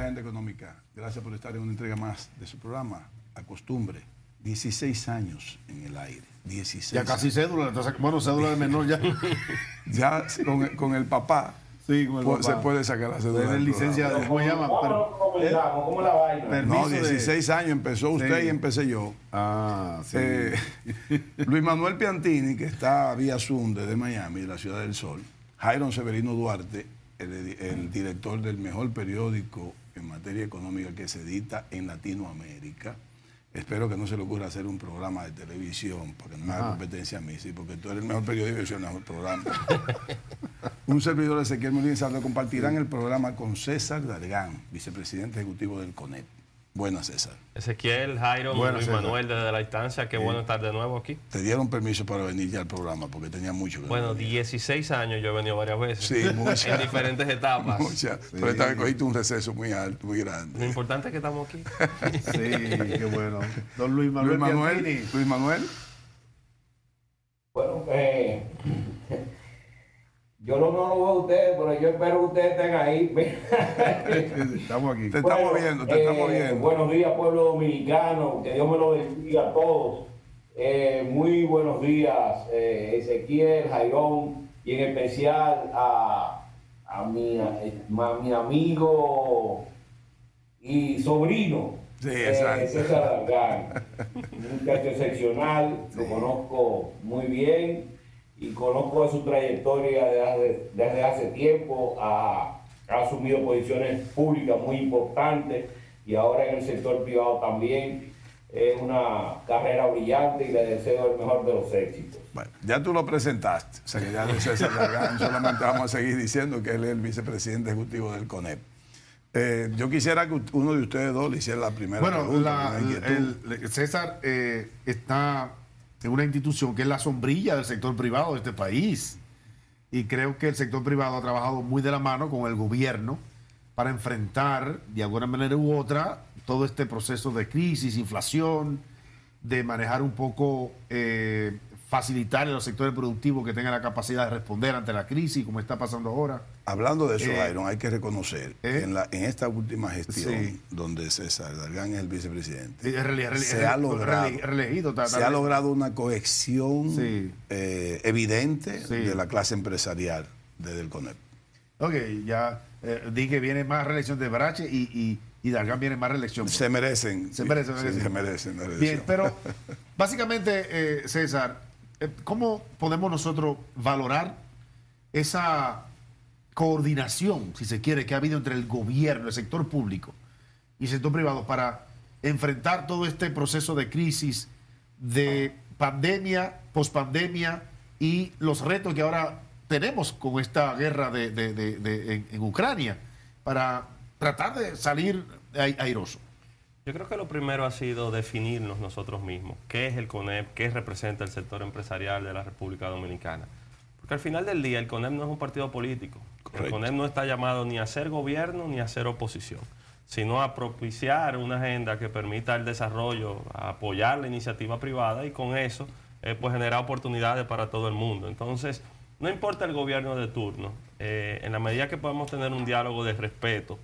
Noches, Agenda Económica. Gracias por estar en una entrega más de su programa. Acostumbre. 16 años en el aire. 16 ya casi años. Cédula. Entonces, bueno, cédula de menor ya. Ya con el papá. Sí, con el papá. Se puede sacar la cédula. Tiene licencia de... ¿Cómo se llama? ¿Cómo la vaina? No, 16 años. Empezó usted Sí. y empecé yo. Ah, sí. Luis Manuel Piantini, que está vía Zoom desde Miami, de la Ciudad del Sol. Jairon Severino Duarte, el director del mejor periódico en materia económica que se edita en Latinoamérica. Espero que no se le ocurra hacer un programa de televisión, porque no me haga competencia a mí, sí, porque tú eres el mejor periódico y yo soy el mejor programa. Un servidor de Ezequiel Molina Sardo compartirán el programa con César Dargán, vicepresidente ejecutivo del CONEP. Buenas, César. Ezequiel, Jairo, Luis Manuel desde la distancia, qué bueno estar de nuevo aquí. Te dieron permiso para venir ya al programa porque tenía mucho que Bueno, venir. 16 años yo he venido varias veces. Sí, muchas. En diferentes etapas. Muchas. Pero esta vez cogiste un receso muy alto, muy grande. Lo importante es que estamos aquí. Sí, qué bueno. Don Luis Manuel Piantini. Luis Manuel. Bueno, yo no lo veo a ustedes, pero yo espero que ustedes estén ahí. Estamos aquí. Te estamos viendo, te estamos viendo. Buenos días, pueblo dominicano. Que Dios me lo bendiga a todos. Muy buenos días, Ezequiel, Jairón, y en especial a mi amigo y sobrino, Sí, exacto. César Dargán. Un muchacho excepcional, lo conozco muy bien y conozco de su trayectoria desde hace tiempo. Ha asumido posiciones públicas muy importantes y ahora en el sector privado también. Es una carrera brillante y le deseo el mejor de los éxitos. Bueno, ya tú lo presentaste. O sea que ya de César Dargán solamente vamos a seguir diciendo que él es el vicepresidente ejecutivo del CONEP. Yo quisiera que uno de ustedes dos le hiciera la primera pregunta. César está en una institución que es la sombrilla del sector privado de este país. Y creo que el sector privado ha trabajado muy de la mano con el gobierno para enfrentar, de alguna manera u otra, todo este proceso de crisis, inflación, de manejar un poco, facilitar en los sectores productivos que tengan la capacidad de responder ante la crisis, como está pasando ahora. Hablando de eso, Jairon, hay que reconocer que en esta última gestión, Sí. donde César Dargán es el vicepresidente, Se ha logrado una cohesión Sí. evidente Sí. de la clase empresarial desde el CONEP. Ok, ya di que viene más reelección de Brache y Dargán viene más reelección. Se merecen. Se merecen, sí, se merecen la Bien, elección. pero básicamente, César, ¿cómo podemos nosotros valorar esa coordinación, si se quiere, que ha habido entre el gobierno, el sector público y el sector privado para enfrentar todo este proceso de crisis, de pandemia, pospandemia y los retos que ahora tenemos con esta guerra en Ucrania, para tratar de salir airoso? Yo creo que lo primero ha sido definirnos nosotros mismos. ¿Qué es el CONEP? ¿Qué representa el sector empresarial de la República Dominicana? Porque al final del día el CONEP no es un partido político. Correcto. El CONEP no está llamado ni a ser gobierno ni a ser oposición, sino a propiciar una agenda que permita el desarrollo, a apoyar la iniciativa privada y con eso pues generar oportunidades para todo el mundo. Entonces, no importa el gobierno de turno, en la medida que podamos tener un diálogo de respeto,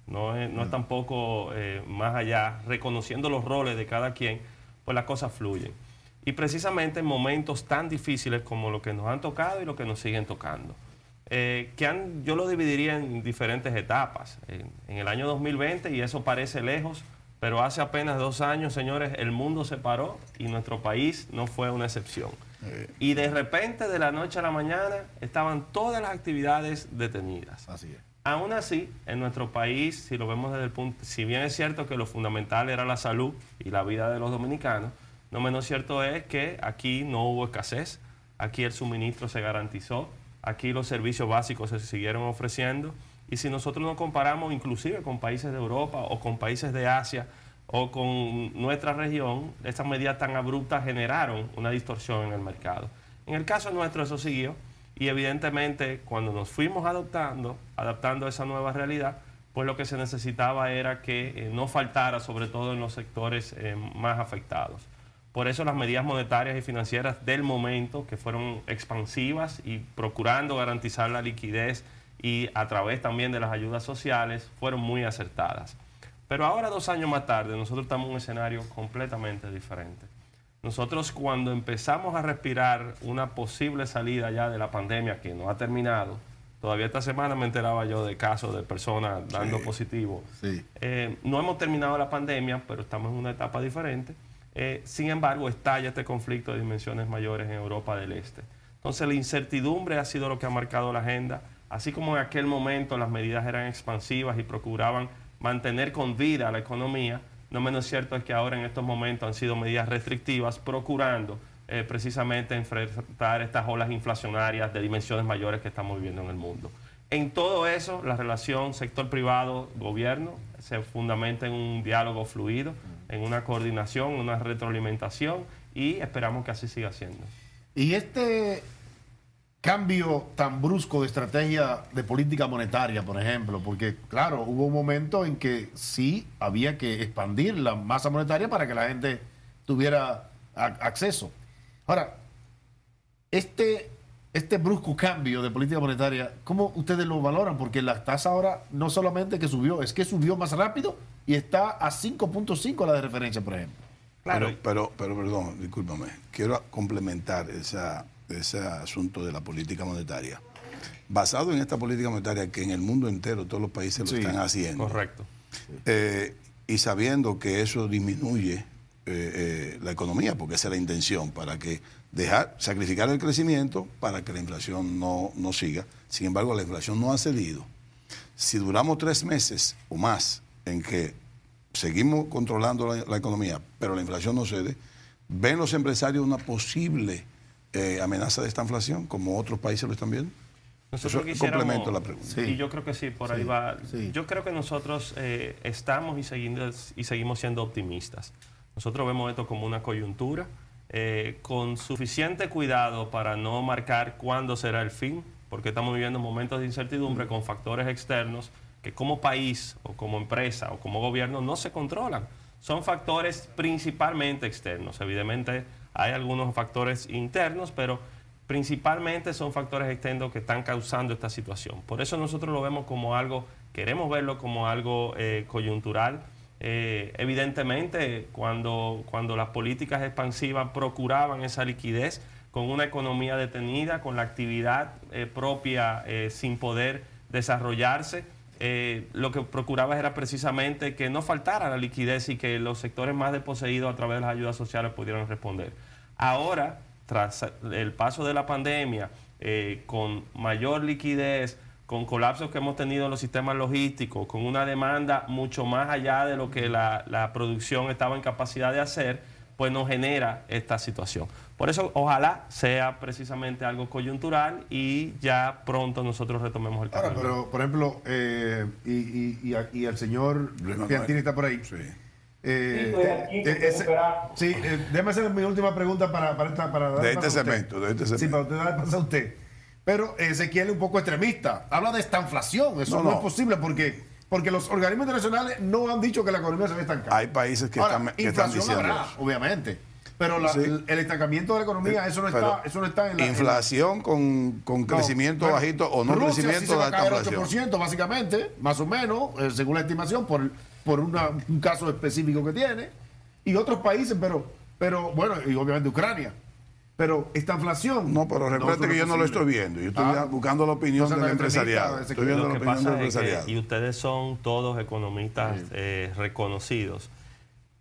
no es tampoco más allá, reconociendo los roles de cada quien, pues las cosas fluyen. Y precisamente en momentos tan difíciles como lo que nos han tocado y lo que nos siguen tocando. Yo lo dividiría en diferentes etapas. En el año 2020, y eso parece lejos, pero hace apenas 2 años, señores, el mundo se paró y nuestro país no fue una excepción. Y de repente, de la noche a la mañana, estaban todas las actividades detenidas. Así es. Aún así, en nuestro país, si lo vemos desde el punto, si bien es cierto que lo fundamental era la salud y la vida de los dominicanos, no menos cierto es que aquí no hubo escasez, aquí el suministro se garantizó, aquí los servicios básicos se siguieron ofreciendo, y si nosotros nos comparamos inclusive con países de Europa o con países de Asia o con nuestra región, estas medidas tan abruptas generaron una distorsión en el mercado. En el caso nuestro eso siguió, y evidentemente cuando nos fuimos adaptando a esa nueva realidad, pues lo que se necesitaba era que no faltara, sobre todo en los sectores más afectados. Por eso las medidas monetarias y financieras del momento, que fueron expansivas y procurando garantizar la liquidez y a través también de las ayudas sociales fueron muy acertadas. Pero ahora, 2 años más tarde, nosotros estamos en un escenario completamente diferente. Nosotros, cuando empezamos a respirar una posible salida ya de la pandemia que no ha terminado, todavía esta semana me enteraba yo de casos de personas dando positivo. Sí. No hemos terminado la pandemia, pero estamos en una etapa diferente. Sin embargo, estalla este conflicto de dimensiones mayores en Europa del Este. Entonces, la incertidumbre ha sido lo que ha marcado la agenda. Así como en aquel momento las medidas eran expansivas y procuraban mantener con vida la economía, no menos cierto es que ahora en estos momentos han sido medidas restrictivas, procurando precisamente enfrentar estas olas inflacionarias de dimensiones mayores que estamos viviendo en el mundo. En todo eso, la relación sector privado-gobierno se fundamenta en un diálogo fluido, en una coordinación, una retroalimentación, y esperamos que así siga siendo. Y este cambio tan brusco de estrategia de política monetaria, por ejemplo, porque claro, hubo un momento en que sí había que expandir la masa monetaria para que la gente tuviera acceso. Ahora, este brusco cambio de política monetaria, ¿cómo ustedes lo valoran? Porque la tasa ahora no solamente que subió, es que subió más rápido y está a 5.5 la de referencia, por ejemplo. Claro. Pero perdón, discúlpame. Quiero complementar ese asunto de la política monetaria. Basado en esta política monetaria que en el mundo entero todos los países lo están haciendo. Correcto. Y sabiendo que eso disminuye la economía, porque esa es la intención, para que sacrificar el crecimiento para que la inflación no siga. Sin embargo, la inflación no ha cedido. Si duramos 3 meses o más en que seguimos controlando la economía, pero la inflación no cede, ¿ven los empresarios una posible amenaza de esta inflación, como otros países lo están viendo? Nosotros complemento la pregunta. Sí. Y yo creo que sí, por ahí va. Sí. Yo creo que nosotros estamos y seguimos siendo optimistas. Nosotros vemos esto como una coyuntura, con suficiente cuidado para no marcar cuándo será el fin, porque estamos viviendo momentos de incertidumbre con factores externos que como país o como empresa o como gobierno no se controlan. Son factores principalmente externos. Evidentemente hay algunos factores internos, pero principalmente son factores externos que están causando esta situación. Por eso nosotros lo vemos como algo, queremos verlo como algo coyuntural. Evidentemente, cuando las políticas expansivas procuraban esa liquidez con una economía detenida, con la actividad propia sin poder desarrollarse, lo que procuraba era precisamente que no faltara la liquidez y que los sectores más desposeídos a través de las ayudas sociales pudieran responder. Ahora, tras el paso de la pandemia, con mayor liquidez, con colapsos que hemos tenido en los sistemas logísticos, con una demanda mucho más allá de lo que la producción estaba en capacidad de hacer, pues nos genera esta situación. Por eso, ojalá sea precisamente algo coyuntural y ya pronto nosotros retomemos el camino. Ahora, pero, por ejemplo, y el señor Piantini está por ahí. Sí. Déjame hacer mi última pregunta para de este segmento. Sí, para usted darle paso a usted. Pero Ezequiel es un poco extremista. Habla de estanflación. Eso no es posible porque los organismos internacionales no han dicho que la economía se va a estancar. Hay países que están diciendo habrá, eso. Obviamente. Pero el estancamiento de la economía, eso no está en la... Inflación con crecimiento bajito o no Rusia crecimiento sí se va de a caer alta inflación. 8%, básicamente, más o menos, según la estimación, por un caso específico que tiene. Y otros países, pero bueno, y obviamente Ucrania. Pero esta inflación... No, pero recuerde que yo no lo estoy viendo. Yo estoy buscando la opinión del empresariado. Estoy viendo la opinión del empresariado. Y ustedes son todos economistas reconocidos.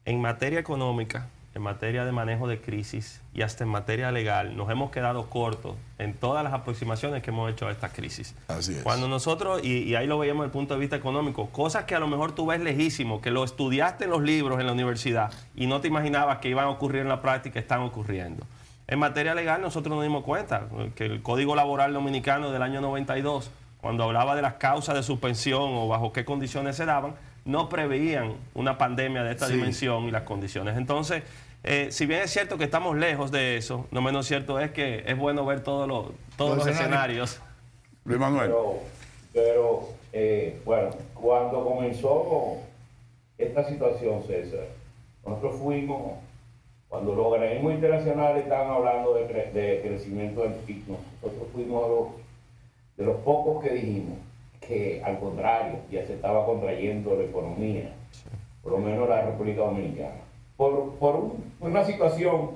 En materia económica, en materia de manejo de crisis y hasta en materia legal, nos hemos quedado cortos en todas las aproximaciones que hemos hecho a esta crisis. Así es. Cuando nosotros, y ahí lo veíamos desde el punto de vista económico, cosas que a lo mejor tú ves lejísimo, que lo estudiaste en los libros en la universidad y no te imaginabas que iban a ocurrir en la práctica, están ocurriendo. En materia legal nosotros nos dimos cuenta que el Código Laboral Dominicano del año 92, cuando hablaba de las causas de suspensión o bajo qué condiciones se daban, no preveían una pandemia de esta dimensión y las condiciones. Entonces, si bien es cierto que estamos lejos de eso, no menos cierto es que es bueno ver todos los escenarios. Luis Manuel. Pero bueno, cuando comenzó esta situación, César, nosotros fuimos... Cuando los organismos internacionales estaban hablando de crecimiento del PIB, nosotros fuimos de los pocos que dijimos que al contrario ya se estaba contrayendo la economía, por lo menos la República Dominicana, por una situación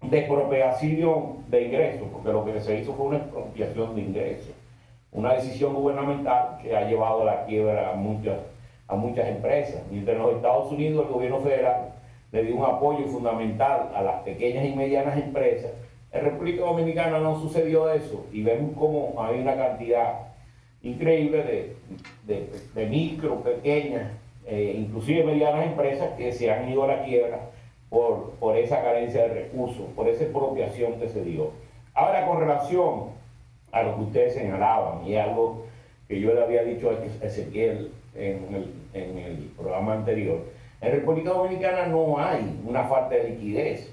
de expropiación de ingresos, porque lo que se hizo fue una expropiación de ingresos, una decisión gubernamental que ha llevado a la quiebra a muchas empresas. Mientras en los Estados Unidos el gobierno federal le dio un apoyo fundamental a las pequeñas y medianas empresas, en República Dominicana no sucedió eso y vemos como hay una cantidad increíble de micro, pequeñas, inclusive medianas empresas que se han ido a la quiebra por esa carencia de recursos, por esa expropiación que se dio. Ahora, con relación a lo que ustedes señalaban, y algo que yo le había dicho a Ezequiel en el programa anterior, en República Dominicana no hay una falta de liquidez.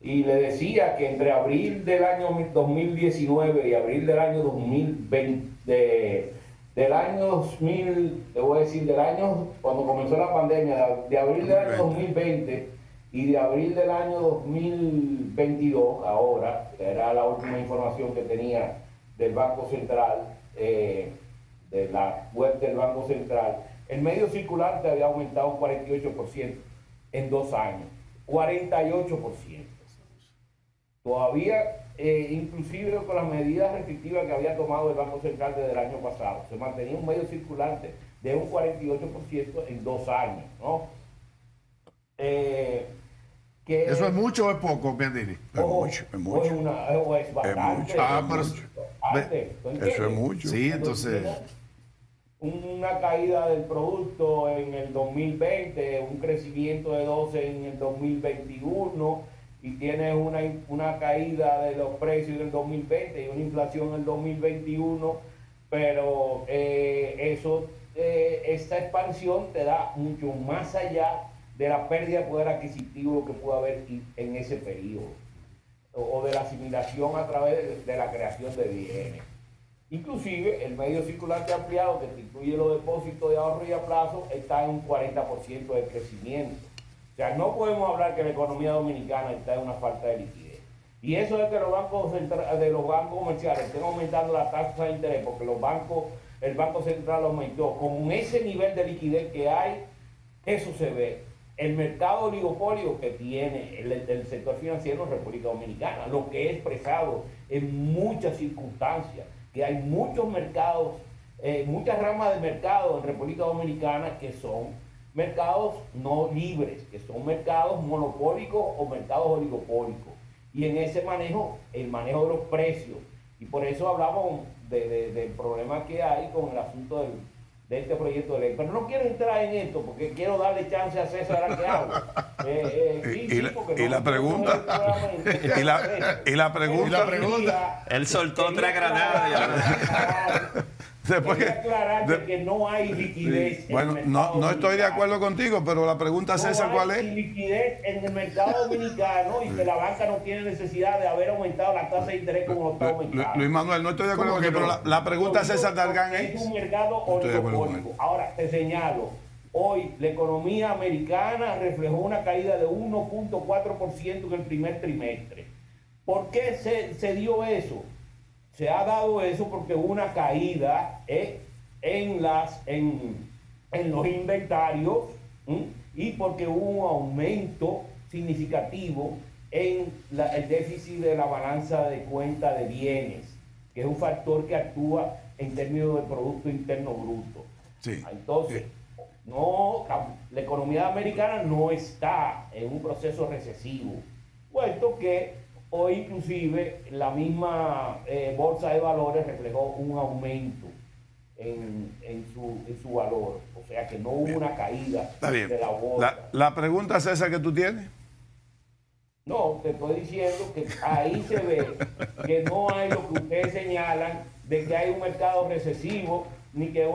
Y le decía que entre abril del año 2019 y abril del año 2020, del año cuando comenzó la pandemia, de abril del año 2020 y de abril del año 2022, ahora, era la última información que tenía del Banco Central, de la web del Banco Central, el medio circulante había aumentado un 48% en 2 años, 48%. Todavía, inclusive con las medidas restrictivas que había tomado el Banco Central desde el año pasado, se mantenía un medio circulante de un 48% en 2 años, ¿no? ¿Eso es mucho o es poco, Piantini? Es mucho, es mucho. Es bastante. Eso es mucho. Sí, entonces... Una caída del producto en el 2020, un crecimiento de 12 en el 2021, y tienes una caída de los precios del 2020 y una inflación en el 2021, pero esta expansión te da mucho más allá de la pérdida de poder adquisitivo que puede haber en ese periodo, o de la asimilación a través de la creación de bienes. Inclusive el medio circulante ampliado, que incluye los depósitos de ahorro y a plazo, está en un 40% de crecimiento. O sea, no podemos hablar que la economía dominicana está en una falta de liquidez. Y eso es que los bancos comerciales estén aumentando la tasa de interés, porque el Banco Central aumentó. Con ese nivel de liquidez que hay, eso se ve. El mercado oligopolio que tiene el sector financiero en República Dominicana, lo que he expresado en muchas circunstancias, que hay muchos mercados, muchas ramas de mercado en República Dominicana que son mercados no libres, que son mercados monopólicos o mercados oligopólicos. Y en ese manejo, el manejo de los precios. Y por eso hablamos del problema que hay con el asunto de este proyecto de ley. Pero no quiero entrar en esto porque quiero darle chance a César a que hable. Y la pregunta. Y la pregunta. Él soltó 3 granadas. Después que aclarar que no hay liquidez. Bueno, no estoy de acuerdo contigo, pero la pregunta, César, ¿cuál es? No hay liquidez en el mercado dominicano y que la banca no tiene necesidad de haber aumentado la tasa de interés como lo está aumentando. Luis Manuel, no estoy de acuerdo contigo, pero la pregunta, César Dargan, es un mercado oligopólico. Ahora, te señalo, hoy la economía americana reflejó una caída de 1.4% en el primer trimestre. ¿Por qué se dio eso? Se ha dado eso porque hubo una caída en los inventarios y porque hubo un aumento significativo en el déficit de la balanza de cuenta de bienes, que es un factor que actúa en términos de Producto Interno Bruto. Sí. Entonces, la economía americana no está en un proceso recesivo, puesto que hoy inclusive la misma bolsa de valores reflejó un aumento en su valor. O sea que no hubo una caída de la bolsa. La pregunta, César, que tú tienes. No, te estoy diciendo que ahí se ve que no hay lo que ustedes señalan de que hay un mercado recesivo, ni que hay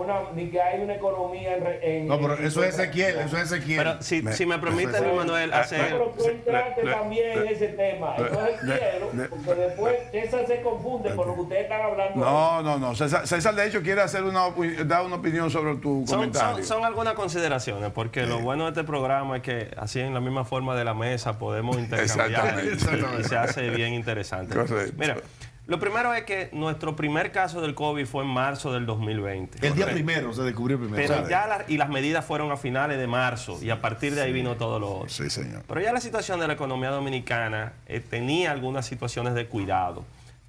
una economía No, pero eso es Ezequiel, Pero si me permite, Luis Manuel, hacer... Pero tú entraste también en ese tema. Entonces porque después César se confunde con lo que ustedes están hablando. No. César, de hecho, quiere dar una opinión sobre tu comentario. Son algunas consideraciones, porque lo bueno de este programa es que así en la misma forma de la mesa podemos intercambiar y se hace bien interesante. Correcto. Mira, Lo primero es que nuestro primer caso del COVID fue en marzo del 2020. El día primero se descubrió primero. Pero ya y las medidas fueron a finales de marzo y a partir de ahí vino todo lo otro. Sí, señor. Pero ya la situación de la economía dominicana tenía algunas situaciones de cuidado.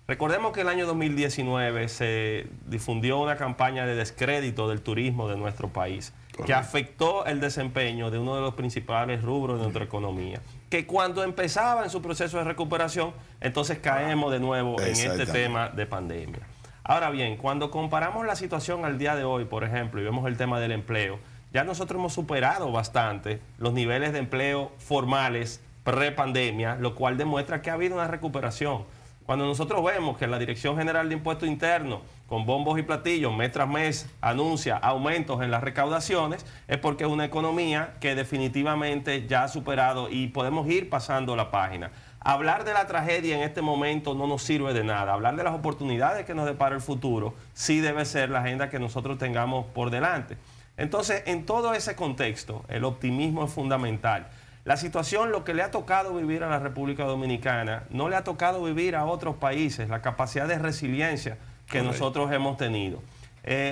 Recordemos que el año 2019 se difundió una campaña de descrédito del turismo de nuestro país, que afectó el desempeño de uno de los principales rubros de nuestra economía, que cuando empezaba en su proceso de recuperación, entonces caemos de nuevo en este tema de pandemia. Ahora bien, cuando comparamos la situación al día de hoy, por ejemplo, y vemos el tema del empleo, ya nosotros hemos superado bastante los niveles de empleo formales pre-pandemia, lo cual demuestra que ha habido una recuperación. Cuando nosotros vemos que la Dirección General de Impuestos Internos, con bombos y platillos, mes tras mes, anuncia aumentos en las recaudaciones, es porque es una economía que definitivamente ya ha superado y podemos ir pasando la página. Hablar de la tragedia en este momento no nos sirve de nada. Hablar de las oportunidades que nos depara el futuro sí debe ser la agenda que nosotros tengamos por delante. Entonces, en todo ese contexto, el optimismo es fundamental. La situación, lo que le ha tocado vivir a la República Dominicana, no le ha tocado vivir a otros países, la capacidad de resiliencia que nosotros hemos tenido.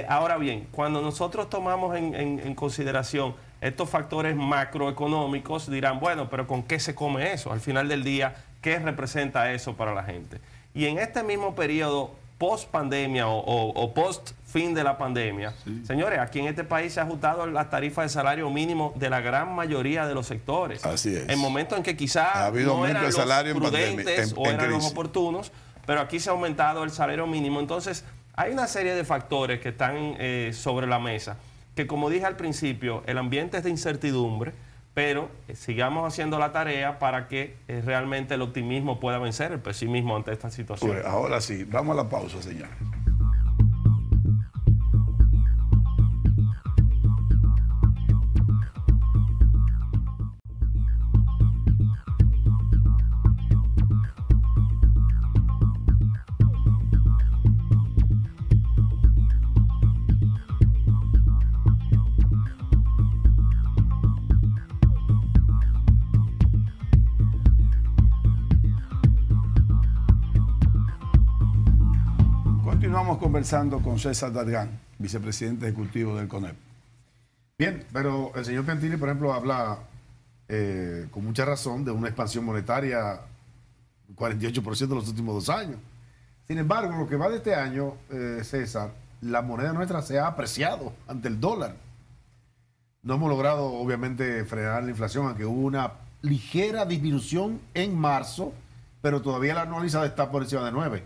Ahora bien, cuando nosotros tomamos en consideración estos factores macroeconómicos, dirán, bueno, pero ¿con qué se come eso? Al final del día, ¿qué representa eso para la gente? Y en este mismo periodo, post pandemia o post fin de la pandemia, señores, aquí en este país se ha ajustado la tarifa de salario mínimo de la gran mayoría de los sectores. Así es. En momentos en que quizás no eran los prudentes o eran los oportunos, pero aquí se ha aumentado el salario mínimo. Entonces, hay una serie de factores que están sobre la mesa, que como dije al principio, el ambiente es de incertidumbre, pero sigamos haciendo la tarea para que realmente el optimismo pueda vencer el pesimismo ante esta situación. Pues ahora sí, vamos a la pausa, señores. Continuamos conversando con César Dargan, vicepresidente ejecutivo del CONEP. Bien, pero el señor Piantini, por ejemplo, habla con mucha razón de una expansión monetaria 48% en los últimos 2 años. Sin embargo, lo que va de este año, César, la moneda nuestra se ha apreciado ante el dólar. No hemos logrado, obviamente, frenar la inflación, aunque hubo una ligera disminución en marzo, pero todavía la anualizada está por encima de 9.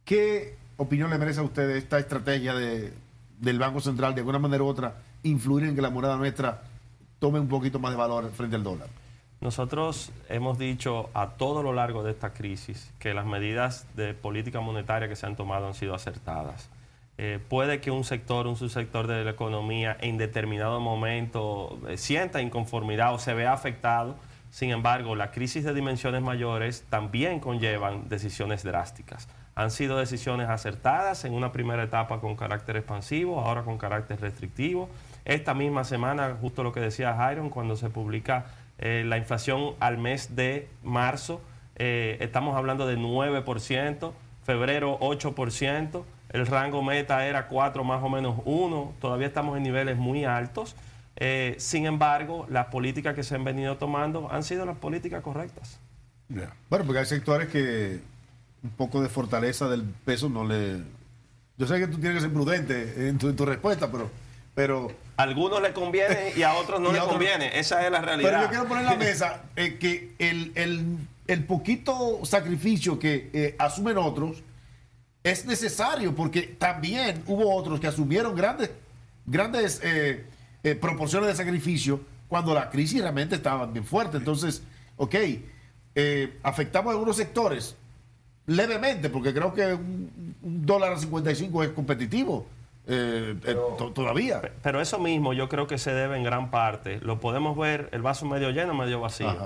¿Qué opinión le merece a usted esta estrategia del Banco Central, de alguna manera u otra, influir en que la moneda nuestra tome un poquito más de valor frente al dólar? Nosotros hemos dicho a todo lo largo de esta crisis que las medidas de política monetaria que se han tomado han sido acertadas. Puede que un subsector de la economía en determinado momento sienta inconformidad o se vea afectado. Sin embargo, la crisis de dimensiones mayores también conllevan decisiones drásticas. Han sido decisiones acertadas en una primera etapa con carácter expansivo, ahora con carácter restrictivo. Esta misma semana, justo lo que decía Jairon, cuando se publica la inflación al mes de marzo, estamos hablando de 9%, febrero 8%, el rango meta era 4 más o menos 1, todavía estamos en niveles muy altos. Sin embargo, las políticas que se han venido tomando han sido las políticas correctas. Yeah. Bueno, porque hay sectores que un poco de fortaleza del peso no le... Yo sé que tú tienes que ser prudente en tu respuesta, pero... A algunos les conviene y a otros no les conviene. Esa es la realidad. Pero yo quiero poner en la mesa que el poquito sacrificio que asumen otros es necesario, porque también hubo otros que asumieron grandes proporciones de sacrificio cuando la crisis realmente estaba bien fuerte. Entonces, ok, afectamos a algunos sectores levemente, porque creo que un $1.55 es competitivo todavía. Pero eso mismo yo creo que se debe en gran parte. Lo podemos ver el vaso medio lleno, medio vacío.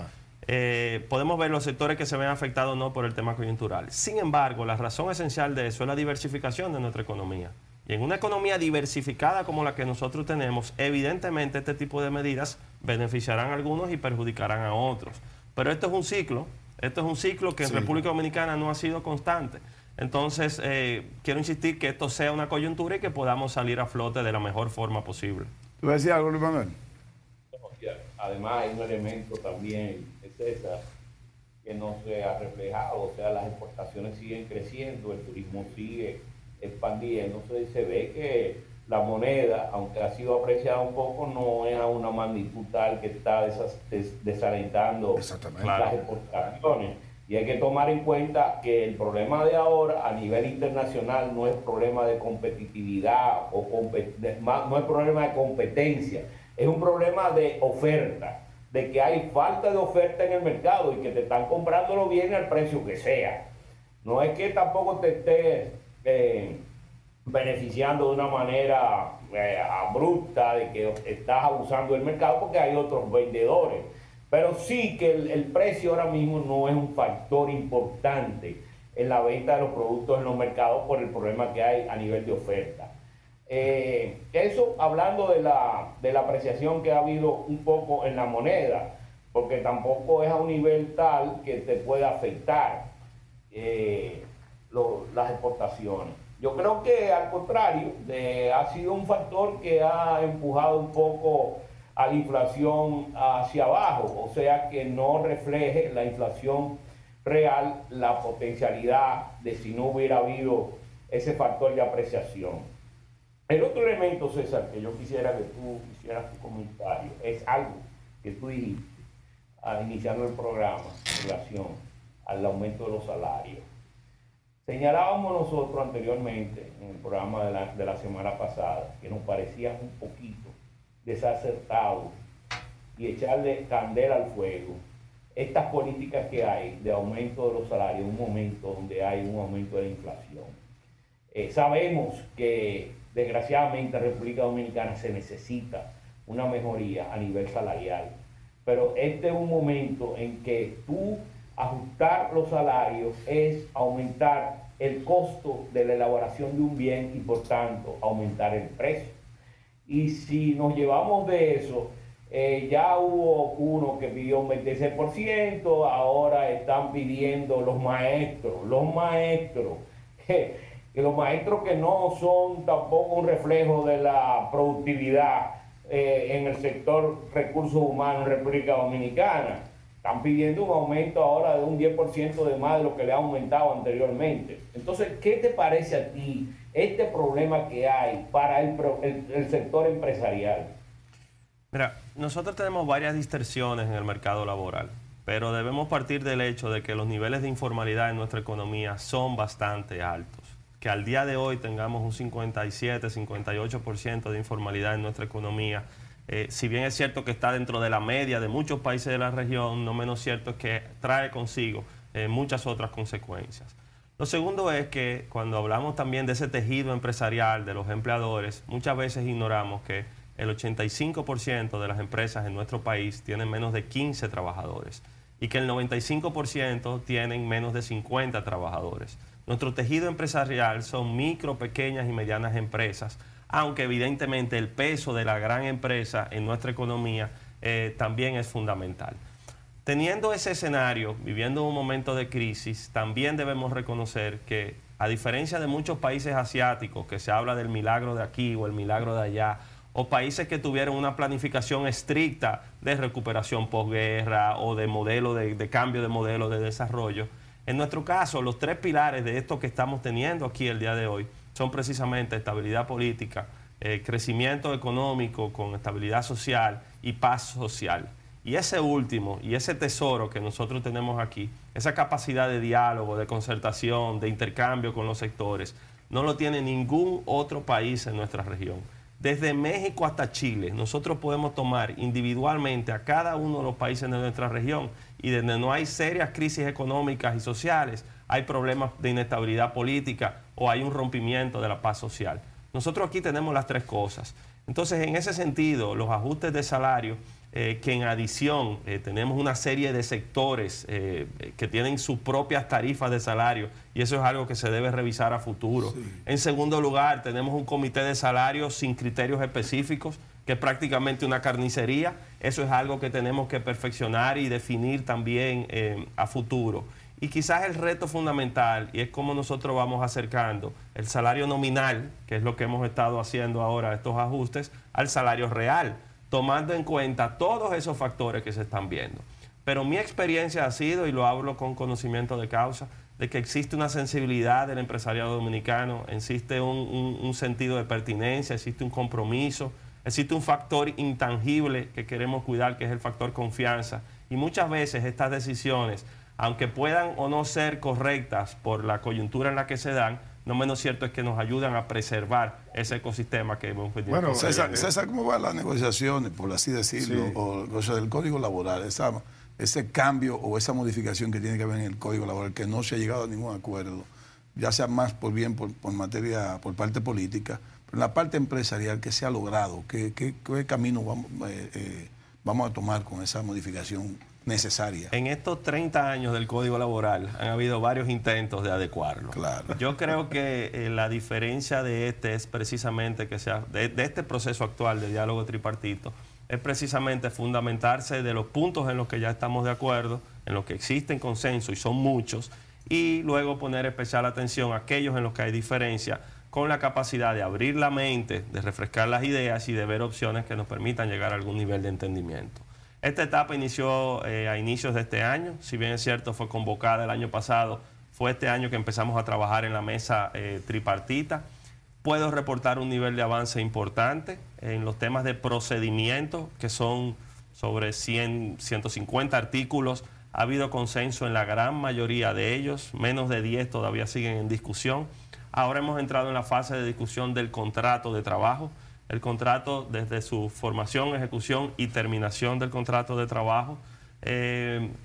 Podemos ver los sectores que se ven afectados no por el tema coyuntural. Sin embargo, la razón esencial de eso es la diversificación de nuestra economía. Y en una economía diversificada como la que nosotros tenemos, evidentemente este tipo de medidas beneficiarán a algunos y perjudicarán a otros. Pero esto es un ciclo que en República Dominicana no ha sido constante. Entonces, quiero insistir que esto sea una coyuntura y que podamos salir a flote de la mejor forma posible. ¿Tú vas a decir algo, Luis Manuel? Además, hay un elemento también, César, que no se ha reflejado. O sea, las exportaciones siguen creciendo, el turismo sigue expandiéndose y se ve que la moneda, aunque ha sido apreciada un poco, no es a una magnitud tal que está desalentando las exportaciones. Y hay que tomar en cuenta que el problema de ahora a nivel internacional no es problema de competitividad no es problema de competencia, es un problema de oferta, de que hay falta de oferta en el mercado y que te están comprándolo bien al precio que sea. No es que tampoco te estés beneficiando de una manera abrupta, de que estás abusando del mercado, porque hay otros vendedores. Pero sí que el precio ahora mismo no es un factor importante en la venta de los productos en los mercados por el problema que hay a nivel de oferta. Eso hablando de la apreciación que ha habido un poco en la moneda, porque tampoco es a un nivel tal que te pueda afectar las exportaciones. Yo creo que al contrario, ha sido un factor que ha empujado un poco a la inflación hacia abajo, o sea que no refleje la inflación real la potencialidad de si no hubiera habido ese factor de apreciación. El otro elemento, César, que yo quisiera que tú hicieras tu comentario, es algo que tú dijiste iniciando el programa en relación al aumento de los salarios. Señalábamos nosotros anteriormente en el programa de la semana pasada que nos parecía un poquito desacertado y echarle candela al fuego estas políticas que hay de aumento de los salarios en un momento donde hay un aumento de la inflación. Sabemos que desgraciadamente en República Dominicana se necesita una mejoría a nivel salarial, pero este es un momento en que tú ajustar los salarios es aumentar el costo de la elaboración de un bien y por tanto aumentar el precio. Y si nos llevamos de eso, ya hubo uno que pidió un 26%, ahora están pidiendo los maestros, que los maestros que no son tampoco un reflejo de la productividad en el sector recursos humanos en República Dominicana. Están pidiendo un aumento ahora de un 10% de más de lo que le ha aumentado anteriormente. Entonces, ¿qué te parece a ti este problema que hay para el sector empresarial? Mira, nosotros tenemos varias distorsiones en el mercado laboral, pero debemos partir del hecho de que los niveles de informalidad en nuestra economía son bastante altos. Que al día de hoy tengamos un 57, 58% de informalidad en nuestra economía, si bien es cierto que está dentro de la media de muchos países de la región, no menos cierto es que trae consigo muchas otras consecuencias. Lo segundo es que cuando hablamos también de ese tejido empresarial de los empleadores, muchas veces ignoramos que el 85% de las empresas en nuestro país tienen menos de 15 trabajadores y que el 95% tienen menos de 50 trabajadores. Nuestro tejido empresarial son micro, pequeñas y medianas empresas, aunque evidentemente el peso de la gran empresa en nuestra economía también es fundamental. Teniendo ese escenario, viviendo un momento de crisis, también debemos reconocer que, a diferencia de muchos países asiáticos, que se habla del milagro de aquí o el milagro de allá, o países que tuvieron una planificación estricta de recuperación posguerra o de modelo de cambio de modelo de desarrollo, en nuestro caso, los tres pilares de esto que estamos teniendo aquí el día de hoy son precisamente estabilidad política, crecimiento económico con estabilidad social y paz social. Y ese último, y ese tesoro que nosotros tenemos aquí, esa capacidad de diálogo, de concertación, de intercambio con los sectores, no lo tiene ningún otro país en nuestra región. Desde México hasta Chile, nosotros podemos tomar individualmente a cada uno de los países de nuestra región y donde no hay serias crisis económicas y sociales, hay problemas de inestabilidad política o hay un rompimiento de la paz social. Nosotros aquí tenemos las tres cosas. Entonces, en ese sentido, los ajustes de salario, que en adición tenemos una serie de sectores que tienen sus propias tarifas de salario y eso es algo que se debe revisar a futuro. Sí. En segundo lugar, tenemos un comité de salarios sin criterios específicos, que es prácticamente una carnicería. Eso es algo que tenemos que perfeccionar y definir también a futuro. Y quizás el reto fundamental, y es cómo nosotros vamos acercando el salario nominal, que es lo que hemos estado haciendo ahora, estos ajustes, al salario real, tomando en cuenta todos esos factores que se están viendo. Pero mi experiencia ha sido, y lo hablo con conocimiento de causa, de que existe una sensibilidad del empresariado dominicano, existe un sentido de pertinencia, existe un compromiso, existe un factor intangible que queremos cuidar, que es el factor confianza. Y muchas veces estas decisiones, aunque puedan o no ser correctas por la coyuntura en la que se dan, no menos cierto es que nos ayudan a preservar ese ecosistema que hemos venido. Bueno, César, ¿cómo van las negociaciones, por así decirlo, o sea, del Código Laboral? Ese cambio o esa modificación que tiene que haber en el Código Laboral, que no se ha llegado a ningún acuerdo, ya sea más por materia, por parte política, pero en la parte empresarial, ¿qué se ha logrado? ¿Qué camino vamos a tomar con esa modificación necesaria? En estos 30 años del Código Laboral han habido varios intentos de adecuarlo. Claro. Yo creo que la diferencia de este es precisamente que de este proceso actual de diálogo tripartito, es precisamente fundamentarse de los puntos en los que ya estamos de acuerdo, en los que existen consenso, y son muchos, y luego poner especial atención a aquellos en los que hay diferencia, con la capacidad de abrir la mente, de refrescar las ideas y de ver opciones que nos permitan llegar a algún nivel de entendimiento. Esta etapa inició a inicios de este año, si bien es cierto fue convocada el año pasado, fue este año que empezamos a trabajar en la mesa tripartita. Puedo reportar un nivel de avance importante en los temas de procedimiento, que son sobre 150 artículos. Ha habido consenso en la gran mayoría de ellos, menos de 10 todavía siguen en discusión. Ahora hemos entrado en la fase de discusión del contrato de trabajo. El contrato desde su formación, ejecución y terminación del contrato de trabajo.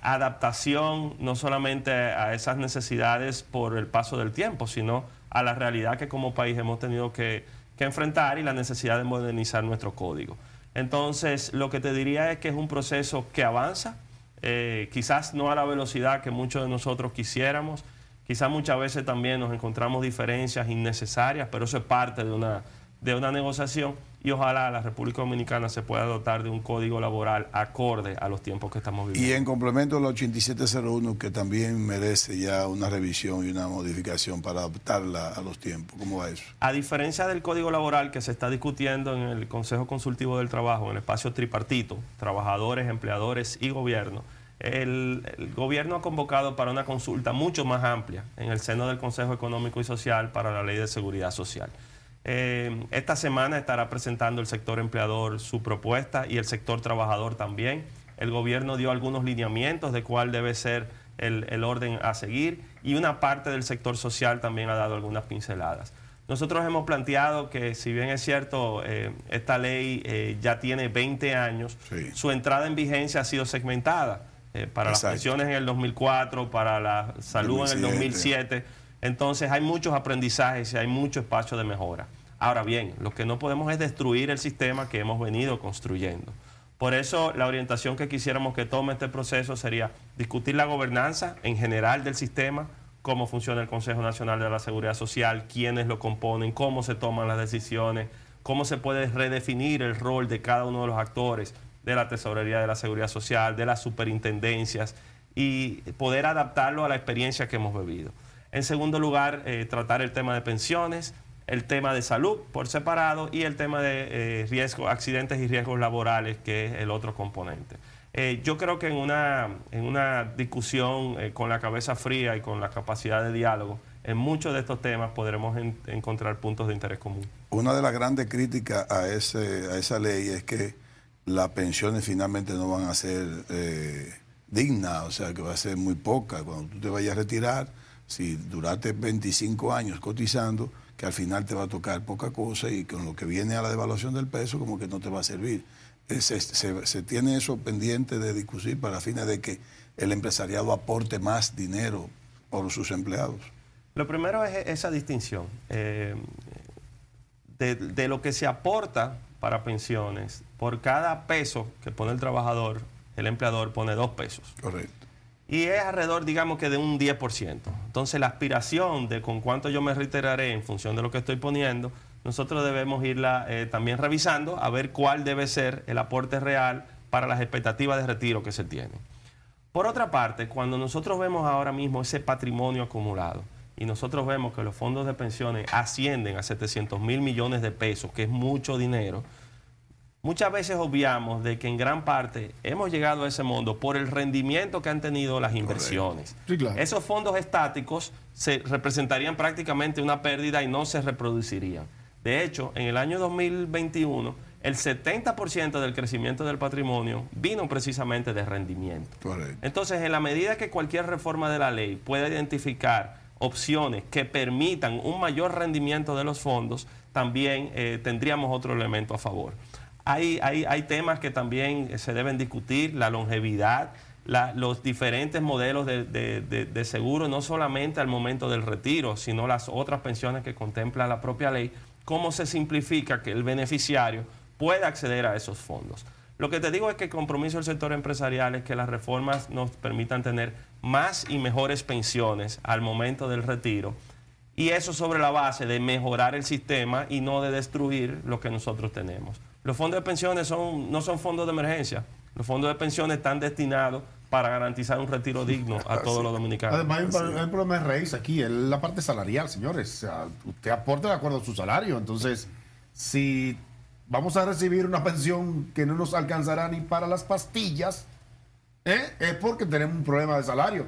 Adaptación no solamente a esas necesidades por el paso del tiempo, sino a la realidad que como país hemos tenido que enfrentar y la necesidad de modernizar nuestro código. Entonces, lo que te diría es que es un proceso que avanza, quizás no a la velocidad que muchos de nosotros quisiéramos, quizás muchas veces también nos encontramos diferencias innecesarias, pero eso es parte de una negociación, y ojalá la República Dominicana se pueda dotar de un código laboral acorde a los tiempos que estamos viviendo. Y en complemento a la 8701, que también merece ya una revisión y una modificación para adaptarla a los tiempos. ¿Cómo va eso? A diferencia del código laboral que se está discutiendo en el Consejo Consultivo del Trabajo, en el espacio tripartito, trabajadores, empleadores y gobierno, el gobierno ha convocado para una consulta mucho más amplia en el seno del Consejo Económico y Social para la Ley de Seguridad Social. Esta semana estará presentando el sector empleador su propuesta y el sector trabajador también. El gobierno dio algunos lineamientos de cuál debe ser el orden a seguir, y una parte del sector social también ha dado algunas pinceladas. Nosotros hemos planteado que, si bien es cierto, esta ley ya tiene 20 años, sí, su entrada en vigencia ha sido segmentada para las pensiones en el 2004, para la salud 2007. En el 2007. Entonces hay muchos aprendizajes y hay mucho espacio de mejora. Ahora bien, lo que no podemos es destruir el sistema que hemos venido construyendo. Por eso la orientación que quisiéramos que tome este proceso sería discutir la gobernanza en general del sistema, cómo funciona el Consejo Nacional de la Seguridad Social, quiénes lo componen, cómo se toman las decisiones, cómo se puede redefinir el rol de cada uno de los actores, de la Tesorería de la Seguridad Social, de las superintendencias, y poder adaptarlo a la experiencia que hemos vivido. En segundo lugar, tratar el tema de pensiones, el tema de salud por separado y el tema de accidentes y riesgos laborales, que es el otro componente. Yo creo que en una discusión con la cabeza fría y con la capacidad de diálogo, en muchos de estos temas podremos encontrar puntos de interés común. Una de las grandes críticas a esa ley es que las pensiones finalmente no van a ser dignas, o sea, que va a ser muy poca. Cuando tú te vayas a retirar, si duraste 25 años cotizando, que al final te va a tocar poca cosa, y con lo que viene a la devaluación del peso como que no te va a servir. Se tiene eso pendiente de discutir para fines de que el empresariado aporte más dinero por sus empleados. Lo primero es esa distinción de lo que se aporta para pensiones. Por cada peso que pone el trabajador, el empleador pone 2 pesos. Correcto. Y es alrededor, digamos que de un 10%. Entonces la aspiración de con cuánto yo me reiteraré en función de lo que estoy poniendo, nosotros debemos irla también revisando a ver cuál debe ser el aporte real para las expectativas de retiro que se tienen. Por otra parte, cuando nosotros vemos ahora mismo ese patrimonio acumulado y nosotros vemos que los fondos de pensiones ascienden a 700.000 millones de pesos, que es mucho dinero, muchas veces obviamos de que en gran parte hemos llegado a ese mundo por el rendimiento que han tenido las inversiones. Sí, claro. Esos fondos estáticos se representarían prácticamente una pérdida y no se reproducirían. De hecho, en el año 2021, el 70% del crecimiento del patrimonio vino precisamente de rendimiento. Correcto. Entonces, en la medida que cualquier reforma de la ley pueda identificar opciones que permitan un mayor rendimiento de los fondos, también tendríamos otro elemento a favor. Hay temas que también se deben discutir, la longevidad, los diferentes modelos de seguro, no solamente al momento del retiro, sino las otras pensiones que contempla la propia ley, cómo se simplifica que el beneficiario pueda acceder a esos fondos. Lo que te digo es que el compromiso del sector empresarial es que las reformas nos permitan tener más y mejores pensiones al momento del retiro, y eso sobre la base de mejorar el sistema y no de destruir lo que nosotros tenemos. Los fondos de pensiones no son fondos de emergencia. Los fondos de pensiones están destinados para garantizar un retiro digno a todos los dominicanos. Además, hay un problema de raíz aquí, es la parte salarial, señores. O sea, usted aporta de acuerdo a su salario. Entonces, si vamos a recibir una pensión que no nos alcanzará ni para las pastillas, es porque tenemos un problema de salario.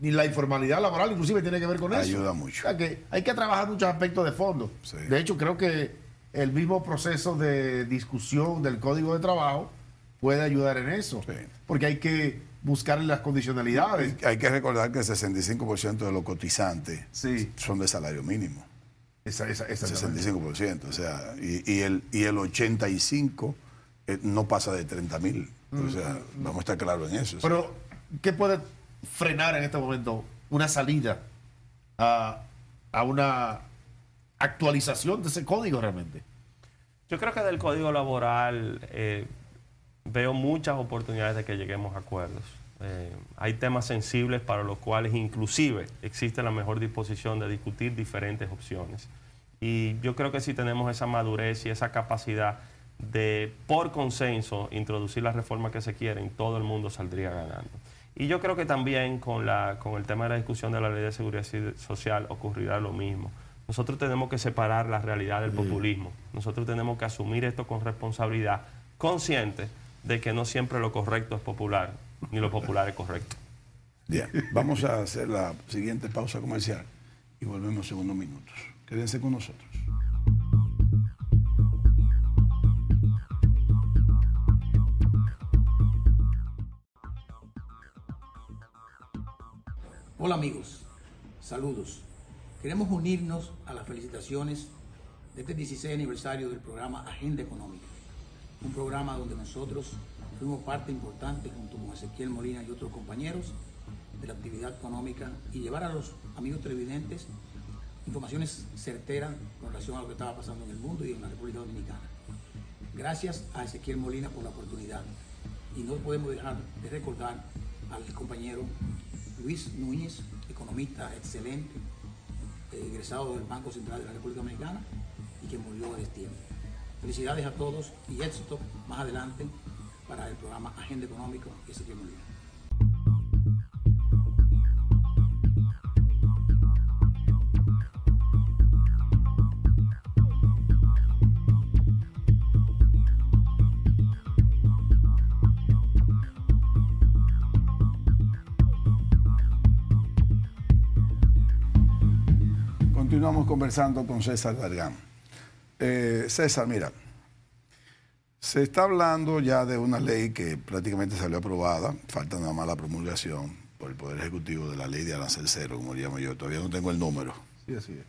Ni la informalidad laboral inclusive tiene que ver con eso. Ayuda mucho. O sea, que hay que trabajar muchos aspectos de fondo. Sí. De hecho, creo que el mismo proceso de discusión del Código de Trabajo puede ayudar en eso. Sí. Porque hay que buscar las condicionalidades. Hay que recordar que el 65% de los cotizantes Sí. son de salario mínimo. Esa 65%. O sea, y el 85% no pasa de 30.000. O sea, vamos a estar claros en eso. Pero, ¿qué puede frenar en este momento una salida a una actualización de ese código realmente? Yo creo que del código laboral veo muchas oportunidades de que lleguemos a acuerdos. Hay temas sensibles para los cuales inclusive existe la mejor disposición de discutir diferentes opciones. Y yo creo que si tenemos esa madurez y esa capacidad de, por consenso, introducir las reformas que se quieren, todo el mundo saldría ganando. Y yo creo que también con el tema de la discusión de la Ley de Seguridad Social ocurrirá lo mismo. Nosotros tenemos que separar la realidad del populismo. Nosotros tenemos que asumir esto con responsabilidad, consciente de que no siempre lo correcto es popular, ni lo popular es correcto. Bien, vamos a hacer la siguiente pausa comercial y volvemos en unos minutos. Quédense con nosotros. Hola amigos, saludos. Queremos unirnos a las felicitaciones de este 16 aniversario del programa Agenda Económica, un programa donde nosotros fuimos parte importante junto con Ezequiel Molina y otros compañeros de la actividad económica y llevar a los amigos televidentes informaciones certeras con relación a lo que estaba pasando en el mundo y en la República Dominicana. Gracias a Ezequiel Molina por la oportunidad y no podemos dejar de recordar al compañero Luis Núñez, economista excelente, egresado del Banco Central de la República Dominicana y que murió a destiempo. Felicidades a todos y éxito más adelante para el programa Agenda Económica y Ezequiel Molina. Continuamos conversando con César Dargan. César, mira, se está hablando ya de una ley que prácticamente salió aprobada, falta nada más la promulgación por el Poder Ejecutivo de la ley de arancel cero, como le llamo yo, todavía no tengo el número. Sí, así es.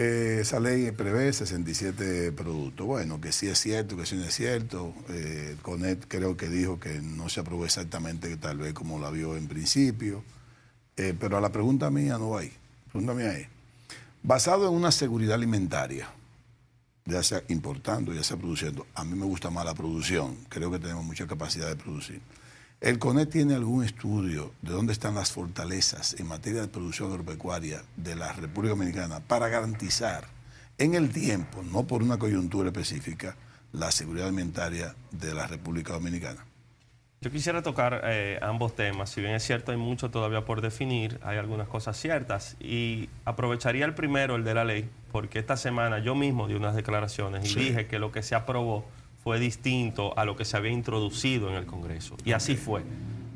Esa ley prevé 67 productos. Bueno, que sí es cierto, que sí no es cierto. Conet creo que dijo que no se aprobó exactamente tal vez como la vio en principio. Pero a la pregunta mía no va ahí. La pregunta mía es, basado en una seguridad alimentaria, ya sea importando, ya sea produciendo, a mí me gusta más la producción, creo que tenemos mucha capacidad de producir. ¿El CONET tiene algún estudio de dónde están las fortalezas en materia de producción agropecuaria de la República Dominicana para garantizar en el tiempo, no por una coyuntura específica, la seguridad alimentaria de la República Dominicana? Yo quisiera tocar ambos temas. Si bien es cierto, hay mucho todavía por definir, hay algunas cosas ciertas. Y aprovecharía el primero, el de la ley, porque esta semana yo mismo di unas declaraciones y dije que lo que se aprobó fue distinto a lo que se había introducido en el Congreso. Y así fue.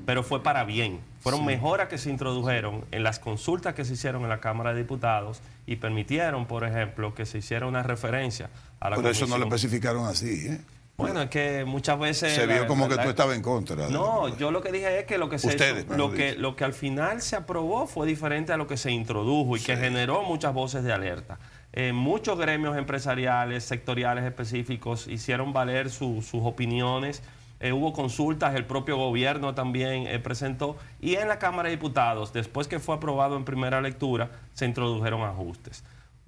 Pero fue para bien. Fueron mejoras que se introdujeron en las consultas que se hicieron en la Cámara de Diputados y permitieron, por ejemplo, que se hiciera una referencia a la Por eso no lo especificaron así, ¿eh? Bueno, es que muchas veces... Se vio como que tú estabas en contra. No, yo lo que dije es que lo que se Ustedes, lo que al final se aprobó fue diferente a lo que se introdujo y que generó muchas voces de alerta. Muchos gremios empresariales, sectoriales específicos hicieron valer sus opiniones. Hubo consultas, el propio gobierno también presentó. Y en la Cámara de Diputados, después que fue aprobado en primera lectura, se introdujeron ajustes.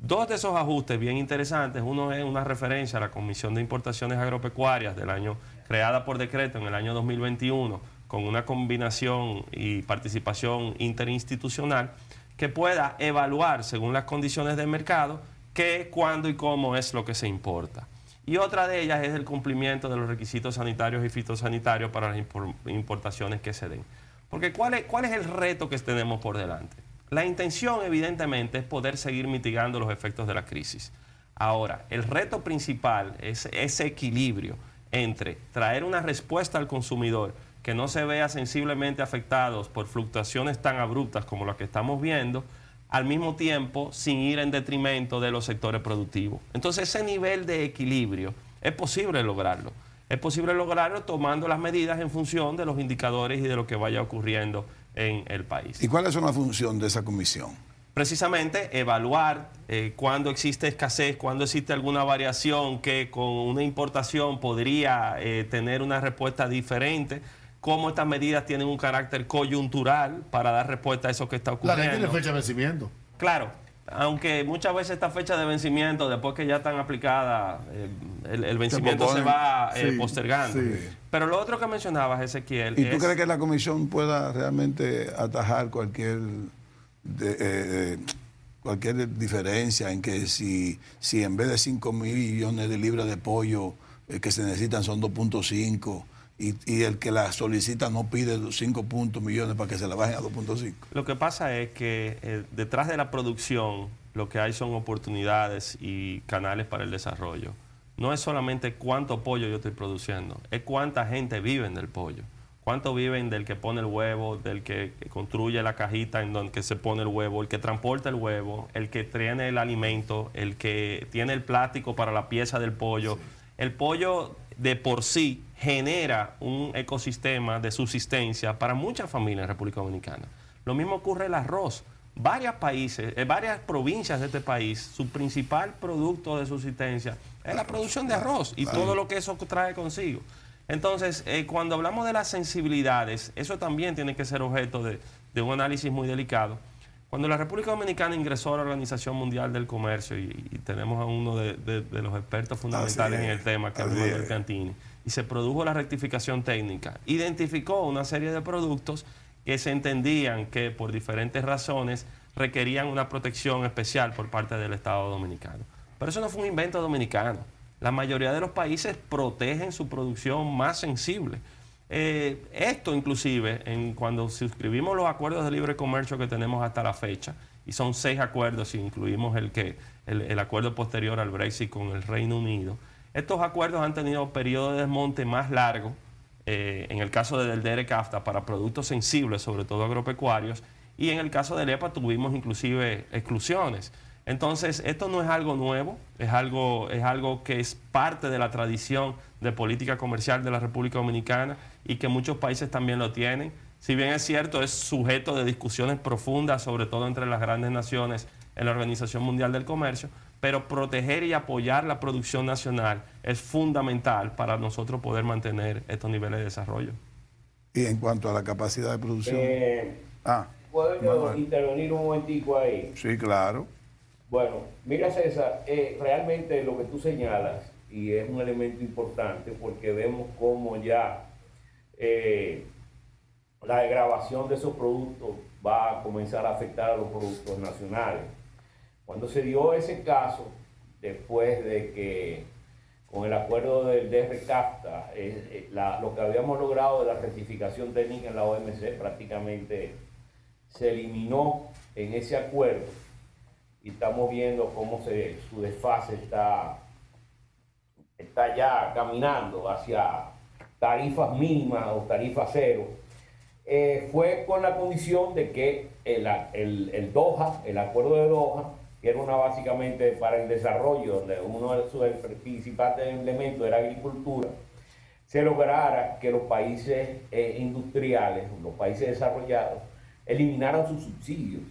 Dos de esos ajustes bien interesantes, uno es una referencia a la Comisión de Importaciones Agropecuarias del año, creada por decreto en el año 2021, con una combinación y participación interinstitucional que pueda evaluar según las condiciones del mercado qué, cuándo y cómo es lo que se importa. Y otra de ellas es el cumplimiento de los requisitos sanitarios y fitosanitarios para las importaciones que se den. Porque ¿cuál es el reto que tenemos por delante? La intención, evidentemente, es poder seguir mitigando los efectos de la crisis. Ahora, el reto principal es ese equilibrio entre traer una respuesta al consumidor que no se vea sensiblemente afectados por fluctuaciones tan abruptas como las que estamos viendo, al mismo tiempo sin ir en detrimento de los sectores productivos. Entonces, ese nivel de equilibrio es posible lograrlo. Es posible lograrlo tomando las medidas en función de los indicadores y de lo que vaya ocurriendo en el país. ¿Y cuál es la función de esa comisión? Precisamente evaluar cuándo existe escasez, cuándo existe alguna variación que con una importación podría tener una respuesta diferente, cómo estas medidas tienen un carácter coyuntural para dar respuesta a eso que está ocurriendo. La ley tiene fecha de vencimiento. Claro, aunque muchas veces esta fecha de vencimiento, después que ya están aplicadas, el vencimiento se va postergando. Sí. Pero lo otro que mencionabas, Ezequiel... ¿Y tú crees que la comisión pueda realmente atajar cualquier diferencia en que si en vez de 5 millones de libras de pollo que se necesitan son 2.5 y el que la solicita no pide 5 millones para que se la bajen a 2.5? Lo que pasa es que detrás de la producción lo que hay son oportunidades y canales para el desarrollo. No es solamente cuánto pollo yo estoy produciendo, es cuánta gente vive del pollo. Cuánto viven del que pone el huevo, del que construye la cajita en donde se pone el huevo, el que transporta el huevo, el que tiene el alimento, el que tiene el plástico para la pieza del pollo. Sí. El pollo de por sí genera un ecosistema de subsistencia para muchas familias en República Dominicana. Lo mismo ocurre el arroz. Varios países, varias provincias de este país, su principal producto de subsistencia es la producción de arroz y todo lo que eso trae consigo. Entonces, cuando hablamos de las sensibilidades, eso también tiene que ser objeto de un análisis muy delicado. Cuando la República Dominicana ingresó a la Organización Mundial del Comercio, y tenemos a uno de los expertos fundamentales en el tema, que es Manuel Piantini, y se produjo la rectificación técnica, identificó una serie de productos que se entendían que por diferentes razones requerían una protección especial por parte del Estado dominicano. Pero eso no fue un invento dominicano. La mayoría de los países protegen su producción más sensible. Esto inclusive, cuando suscribimos los acuerdos de libre comercio que tenemos hasta la fecha, y son 6 acuerdos si incluimos el acuerdo posterior al Brexit con el Reino Unido, estos acuerdos han tenido periodos de desmonte más largos, en el caso del DERE-CAFTA para productos sensibles, sobre todo agropecuarios, y en el caso del EPA tuvimos inclusive exclusiones. Entonces, esto no es algo nuevo, es algo que es parte de la tradición de política comercial de la República Dominicana y que muchos países también lo tienen. Si bien es cierto, es sujeto de discusiones profundas, sobre todo entre las grandes naciones en la Organización Mundial del Comercio, pero proteger y apoyar la producción nacional es fundamental para nosotros poder mantener estos niveles de desarrollo. Y en cuanto a la capacidad de producción... ¿Puedo yo intervenir un momentico ahí? Sí, claro. Bueno, mira César, realmente lo que tú señalas, y es un elemento importante porque vemos cómo ya la degradación de esos productos va a comenzar a afectar a los productos nacionales. Cuando se dio ese caso, después de que con el acuerdo del DR-CAFTA, lo que habíamos logrado de la rectificación técnica en la OMC prácticamente se eliminó en ese acuerdo y estamos viendo cómo su desfase está ya caminando hacia tarifas mínimas o tarifas cero. Fue con la condición de que el Doha, el acuerdo de Doha, que era básicamente para el desarrollo, donde uno de sus principales elementos era agricultura, se lograra que los países industriales, los países desarrollados, eliminaran sus subsidios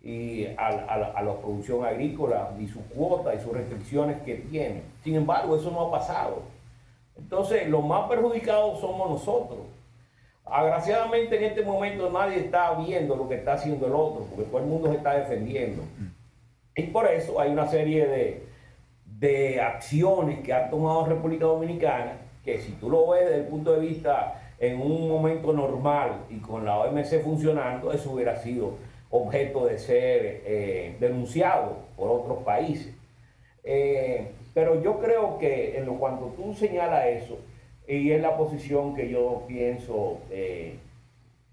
y a la producción agrícola y sus cuotas y sus restricciones que tienen. Sin embargo, eso no ha pasado. Entonces, los más perjudicados somos nosotros. Agraciadamente, en este momento nadie está viendo lo que está haciendo el otro, porque todo el mundo se está defendiendo. Y por eso hay una serie de acciones que ha tomado República Dominicana, que si tú lo ves desde el punto de vista en un momento normal y con la OMC funcionando, eso hubiera sido objeto de ser denunciado por otros países. Pero yo creo que en cuanto tú señalas eso, y es la posición que yo pienso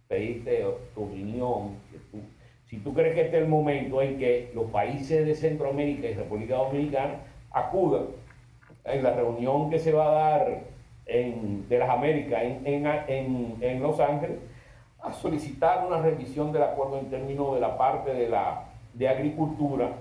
pedirte tu opinión, si tú crees que este es el momento en que los países de Centroamérica y República Dominicana acudan en la reunión que se va a dar de las Américas en Los Ángeles, a solicitar una revisión del acuerdo en términos de la parte de agricultura,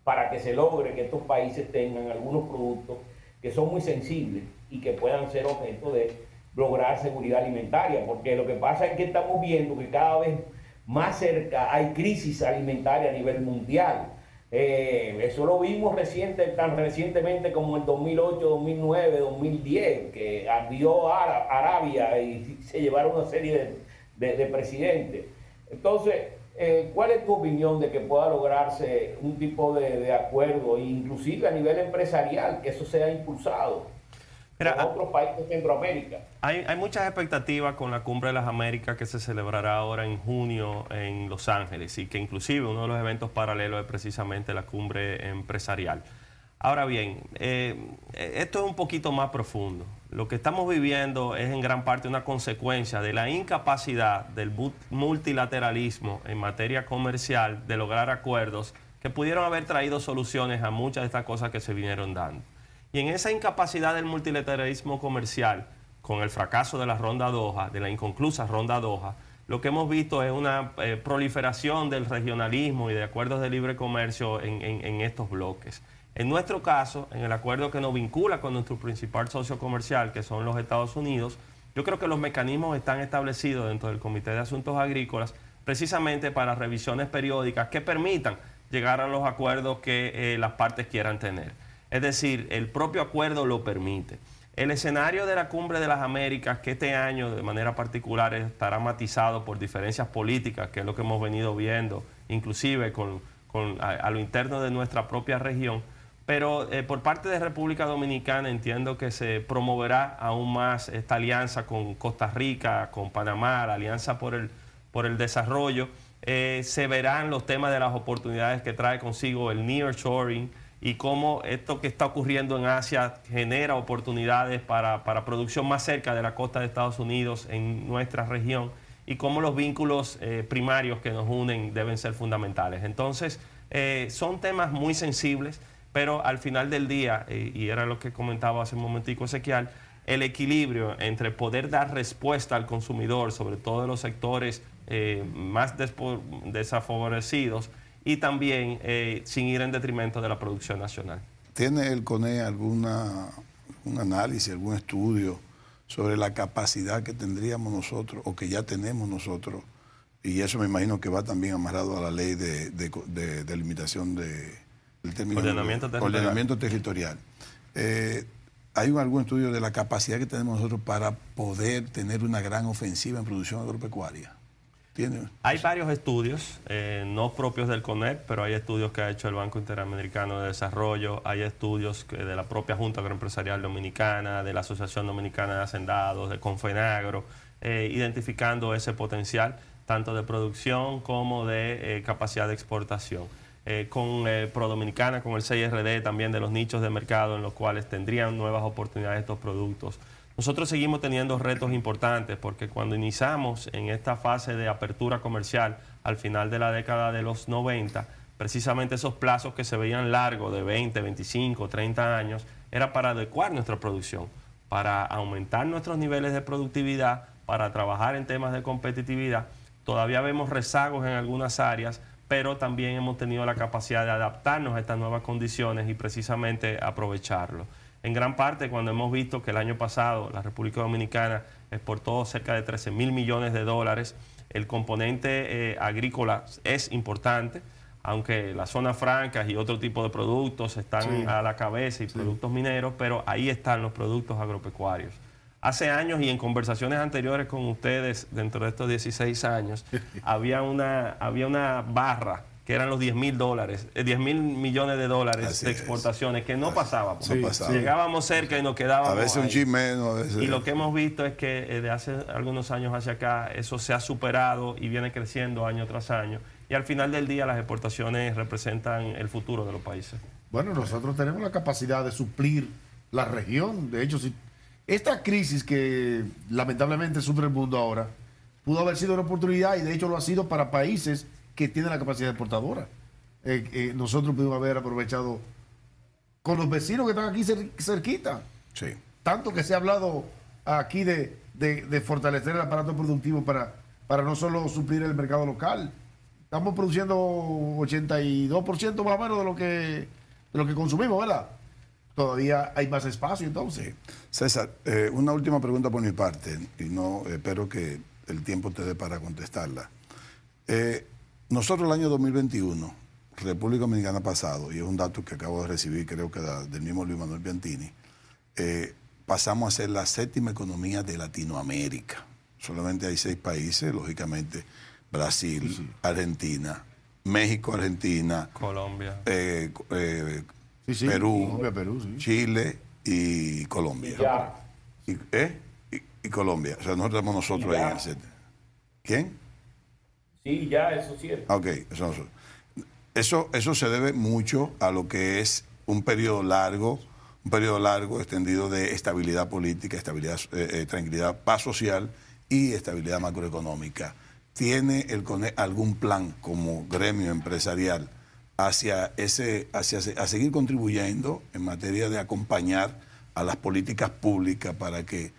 para que se logre que estos países tengan algunos productos que son muy sensibles y que puedan ser objeto de lograr seguridad alimentaria, porque lo que pasa es que estamos viendo que cada vez más cerca hay crisis alimentaria a nivel mundial. Eso lo vimos tan recientemente como en 2008, 2009, 2010, que ardió Arabia y se llevaron una serie de presidentes. Entonces, ¿cuál es tu opinión de que pueda lograrse un tipo de acuerdo, inclusive a nivel empresarial, que eso sea impulsado por otros países de Centroamérica? Hay muchas expectativas con la Cumbre de las Américas que se celebrará ahora en junio en Los Ángeles, y que inclusive uno de los eventos paralelos es precisamente la Cumbre Empresarial. Ahora bien, esto es un poquito más profundo. Lo que estamos viviendo es en gran parte una consecuencia de la incapacidad del multilateralismo en materia comercial de lograr acuerdos que pudieron haber traído soluciones a muchas de estas cosas que se vinieron dando. Y en esa incapacidad del multilateralismo comercial, con el fracaso de la ronda Doha, de la inconclusa ronda Doha, lo que hemos visto es una proliferación del regionalismo y de acuerdos de libre comercio en estos bloques. En nuestro caso, en el acuerdo que nos vincula con nuestro principal socio comercial, que son los Estados Unidos, yo creo que los mecanismos están establecidos dentro del Comité de Asuntos Agrícolas precisamente para revisiones periódicas que permitan llegar a los acuerdos que las partes quieran tener. Es decir, el propio acuerdo lo permite. El escenario de la Cumbre de las Américas, que este año de manera particular estará matizado por diferencias políticas, que es lo que hemos venido viendo, inclusive a lo interno de nuestra propia región, pero por parte de República Dominicana entiendo que se promoverá aún más esta alianza con Costa Rica, con Panamá, la alianza por el desarrollo. Se verán los temas de las oportunidades que trae consigo el nearshoring y cómo esto que está ocurriendo en Asia genera oportunidades para producción más cerca de la costa de Estados Unidos en nuestra región, y cómo los vínculos primarios que nos unen deben ser fundamentales. Entonces, son temas muy sensibles, pero al final del día, y era lo que comentaba hace un momentico Ezequiel, el equilibrio entre poder dar respuesta al consumidor, sobre todo en los sectores más desfavorecidos, y también sin ir en detrimento de la producción nacional. ¿Tiene el CONE algún análisis, algún estudio sobre la capacidad que tendríamos nosotros o que ya tenemos nosotros? Y eso me imagino que va también amarrado a la ley de limitación del término ordenamiento territorial. ¿Hay algún estudio de la capacidad que tenemos nosotros para poder tener una gran ofensiva en producción agropecuaria? Hay varios estudios, no propios del CONEP, pero hay estudios que ha hecho el Banco Interamericano de Desarrollo, hay estudios de la propia Junta Agroempresarial Dominicana, de la Asociación Dominicana de Hacendados, de Confenagro, identificando ese potencial tanto de producción como de capacidad de exportación. con ProDominicana, con el 6RD también de los nichos de mercado en los cuales tendrían nuevas oportunidades estos productos. Nosotros seguimos teniendo retos importantes porque cuando iniciamos en esta fase de apertura comercial al final de la década de los 90, precisamente esos plazos que se veían largos de 20, 25, 30 años, era para adecuar nuestra producción, para aumentar nuestros niveles de productividad, para trabajar en temas de competitividad. Todavía vemos rezagos en algunas áreas, pero también hemos tenido la capacidad de adaptarnos a estas nuevas condiciones y precisamente aprovecharlo. En gran parte, cuando hemos visto que el año pasado la República Dominicana exportó cerca de 13.000 millones de dólares, el componente agrícola es importante, aunque las zonas francas y otro tipo de productos están a la cabeza y productos mineros, pero ahí están los productos agropecuarios. Hace años y en conversaciones anteriores con ustedes, dentro de estos 16 años, había una barra que eran los 10.000 dólares, 10.000 millones de dólares Así de exportaciones, que no pasábamos. No pasaba. Llegábamos cerca y nos quedábamos A veces ahí. un chin menos, a veces. Y lo que hemos visto es que de hace algunos años hacia acá, eso se ha superado y viene creciendo año tras año. Y al final del día las exportaciones representan el futuro de los países. Bueno, nosotros tenemos la capacidad de suplir la región. De hecho, si esta crisis que lamentablemente sufre el mundo ahora, pudo haber sido una oportunidad y de hecho lo ha sido para países que tienen la capacidad exportadora. Nosotros pudimos haber aprovechado con los vecinos que están aquí cerquita. Sí. Tanto que se ha hablado aquí de fortalecer el aparato productivo para no solo suplir el mercado local. Estamos produciendo 82% más o menos de lo que consumimos, ¿verdad? Todavía hay más espacio entonces. Sí. César, una última pregunta por mi parte, y no espero que el tiempo te dé para contestarla. Nosotros el año 2021, República Dominicana pasado, y es un dato que acabo de recibir, creo que del mismo Luis Manuel Piantini, pasamos a ser la 7ª economía de Latinoamérica. Solamente hay 6 países, lógicamente, Brasil, Argentina, México, Argentina, Colombia, Perú, Colombia, Perú, sí. Chile y Colombia. Ya. Y Colombia. O sea, nosotros estamos nosotros ahí en el 7. ¿Quién? Sí, ya, eso es cierto. Ok, eso se debe mucho a lo que es un periodo largo extendido de estabilidad política, tranquilidad, paz social y estabilidad macroeconómica. ¿Tiene el CONEC algún plan como gremio empresarial hacia seguir contribuyendo en materia de acompañar a las políticas públicas para que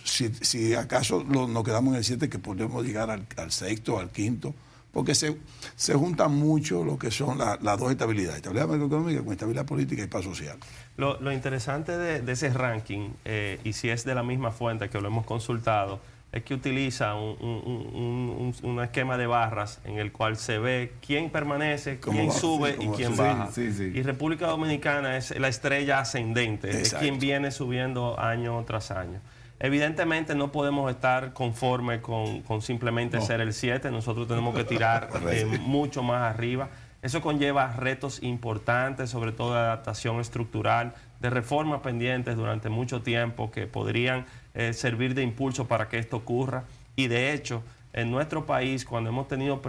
si acaso nos quedamos en el 7, que podemos llegar al 6º, al 5º, porque se juntan mucho lo que son las dos estabilidades, estabilidad macroeconómica con estabilidad política y paz social? Lo interesante de ese ranking, y si es de la misma fuente que lo hemos consultado, es que utiliza un esquema de barras en el cual se ve quién permanece, quién sube y quién baja. Sí. Y República Dominicana es la estrella ascendente, es Exacto. quien viene subiendo año tras año. Evidentemente no podemos estar conformes con simplemente ser el 7, nosotros tenemos que tirar mucho más arriba. Eso conlleva retos importantes, sobre todo de adaptación estructural, de reformas pendientes durante mucho tiempo que podrían servir de impulso para que esto ocurra. Y de hecho, en nuestro país, cuando hemos tenido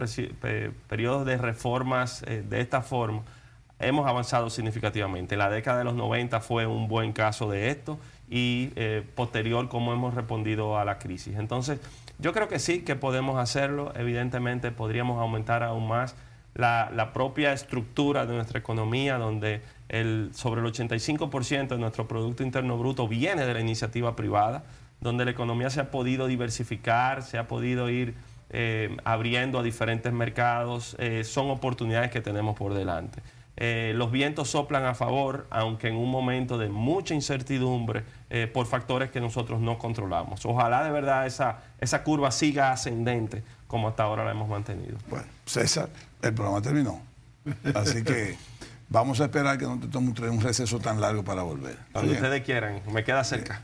periodos de reformas de esta forma, hemos avanzado significativamente. La década de los 90 fue un buen caso de esto y posterior cómo hemos respondido a la crisis. Entonces, yo creo que sí, que podemos hacerlo. Evidentemente, podríamos aumentar aún más la propia estructura de nuestra economía, donde sobre el 85% de nuestro Producto Interno Bruto viene de la iniciativa privada, donde la economía se ha podido diversificar, se ha podido ir abriendo a diferentes mercados. Son oportunidades que tenemos por delante. Los vientos soplan a favor, aunque en un momento de mucha incertidumbre por factores que nosotros no controlamos. Ojalá de verdad esa curva siga ascendente como hasta ahora la hemos mantenido. Bueno, César, el programa terminó. Así que vamos a esperar que no te tome un receso tan largo para volver. Cuando ustedes quieran, me queda cerca.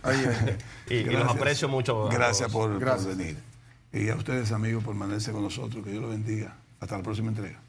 Y los aprecio mucho. Gracias por venir. Y a ustedes, amigos, por permanecer con nosotros. Que Dios los bendiga. Hasta la próxima entrega.